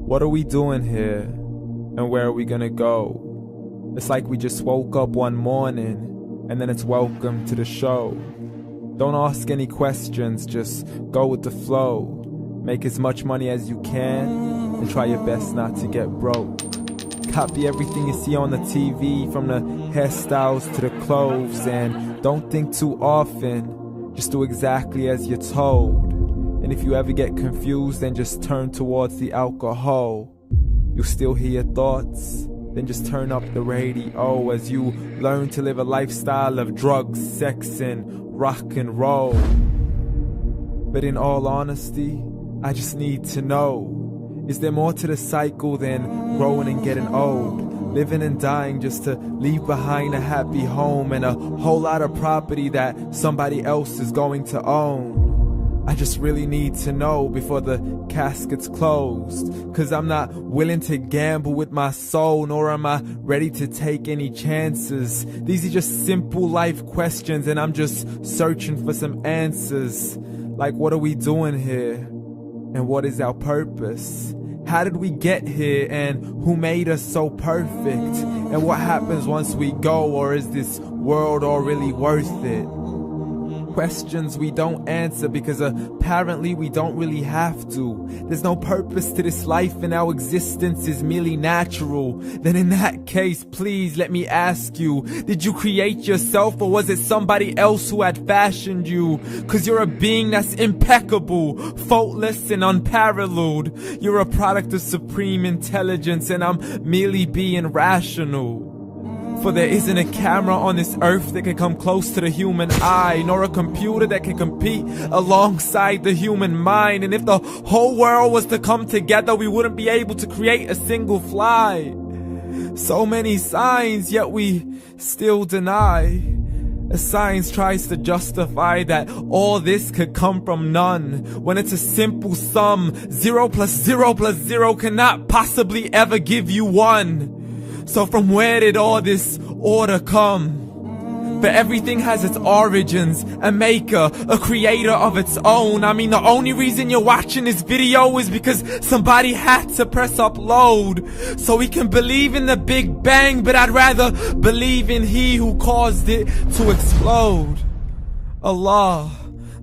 What are we doing here? And where are we gonna go? It's like we just woke up one morning and then it's welcome to the show. Don't ask any questions, just go with the flow. Make as much money as you can and try your best not to get broke. Copy everything you see on the TV, from the hairstyles to the clothes, and don't think too often, just do exactly as you're told. And if you ever get confused, then just turn towards the alcohol. You'll still hear your thoughts, then just turn up the radio as you learn to live a lifestyle of drugs, sex, and rock and roll. But in all honesty, I just need to know, is there more to the cycle than growing and getting old? Living and dying just to leave behind a happy home and a whole lot of property that somebody else is going to own. I just really need to know before the casket's closed, 'cause I'm not willing to gamble with my soul, nor am I ready to take any chances. These are just simple life questions and I'm just searching for some answers. Like, what are we doing here? And what is our purpose? How did we get here, and who made us so perfect? And what happens once we go, or is this world all really worth it? Questions we don't answer because apparently we don't really have to. There's no purpose to this life and our existence is merely natural. Then in that case, please let me ask you, did you create yourself, or was it somebody else who had fashioned you? 'Cause you're a being that's impeccable, faultless and unparalleled. You're a product of supreme intelligence and I'm merely being rational. For there isn't a camera on this earth that can come close to the human eye, nor a computer that can compete alongside the human mind. And if the whole world was to come together, we wouldn't be able to create a single fly. So many signs, yet we still deny. As science tries to justify that all this could come from none, when it's a simple sum. 0 plus 0 plus 0 cannot possibly ever give you 1. So from where did all this order come? But everything has its origins, a maker, a creator of its own. I mean, the only reason you're watching this video is because somebody had to press upload. So we can believe in the Big Bang, but I'd rather believe in He who caused it to explode. Allah,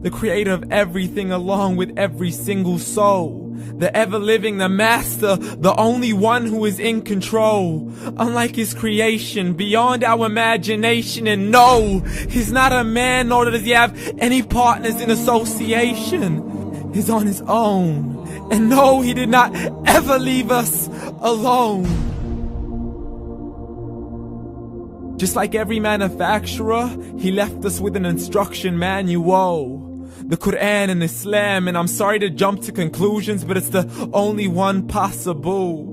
the creator of everything along with every single soul. The ever-living, the master, the only one who is in control. Unlike his creation, beyond our imagination. And no, he's not a man, nor does he have any partners in association. He's on his own. And no, he did not ever leave us alone. Just like every manufacturer, he left us with an instruction manual. The Quran and Islam, and I'm sorry to jump to conclusions, but it's the only one possible.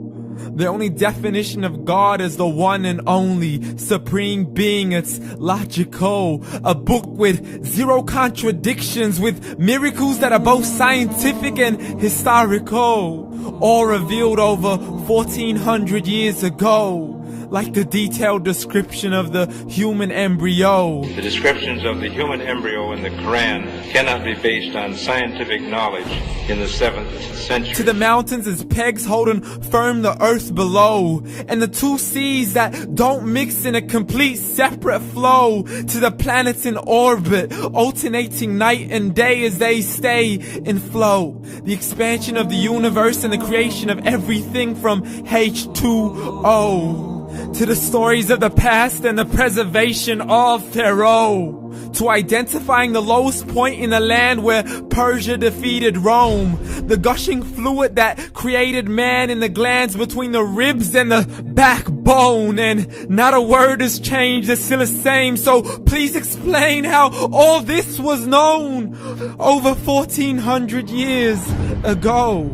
The only definition of God is the one and only supreme being. It's logical, a book with 0 contradictions, with miracles that are both scientific and historical, all revealed over 1400 years ago. Like the detailed description of the human embryo. The descriptions of the human embryo in the Quran cannot be based on scientific knowledge in the 7th century. To the mountains as pegs holding firm the earth below, and the 2 seas that don't mix in a complete separate flow. To the planets in orbit, alternating night and day as they stay in flow. The expansion of the universe and the creation of everything from H2O. To the stories of the past and the preservation of Pharaoh. To identifying the lowest point in the land where Persia defeated Rome. The gushing fluid that created man in the glands between the ribs and the backbone. And not a word has changed, it's still the same. So please explain how all this was known over 1400 years ago.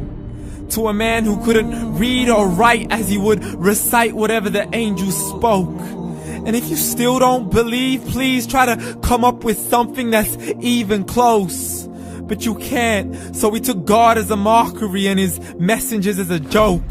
To a man who couldn't read or write, as he would recite whatever the angels spoke. And if you still don't believe, please try to come up with something that's even close. But you can't, so we took God as a mockery and his messengers as a joke.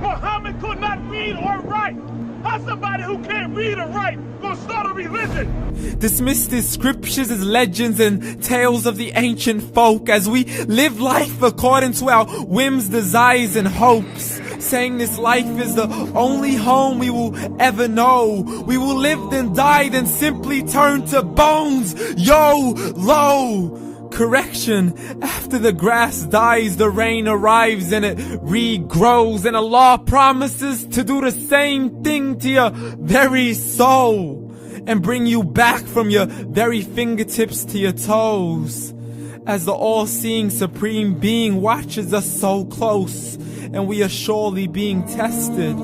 Muhammad could not read or write. How somebody who can't read or write gonna start a religion? Dismissed his scriptures as legends and tales of the ancient folk, as we live life according to our whims, desires, and hopes. saying this life is the only home we will ever know. We will live then die, then simply turn to bones. YOLO! Correction, after the grass dies, the rain arrives and it regrows, and Allah promises to do the same thing to your very soul and bring you back from your very fingertips to your toes, as the all-seeing supreme being watches us so close, and we are surely being tested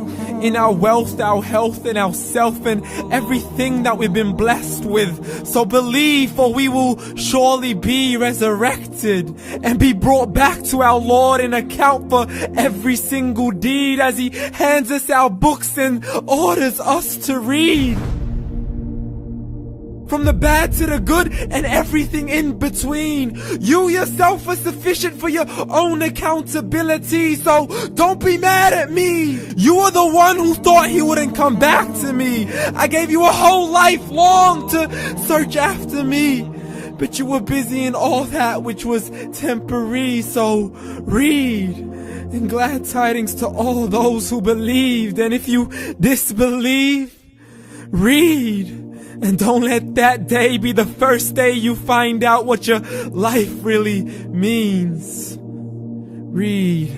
in our wealth, our health, and our self, and everything that we've been blessed with. So believe, for we will surely be resurrected and be brought back to our Lord and account for every single deed, as He hands us our books and orders us to read. From the bad to the good and everything in between. You yourself are sufficient for your own accountability, so don't be mad at me. You are the one who thought He wouldn't come back to me. I gave you a whole life long to search after me, but you were busy in all that which was temporary. So read, and glad tidings to all those who believed. And if you disbelieve, read. And don't let that day be the first day you find out what your life really means. Read.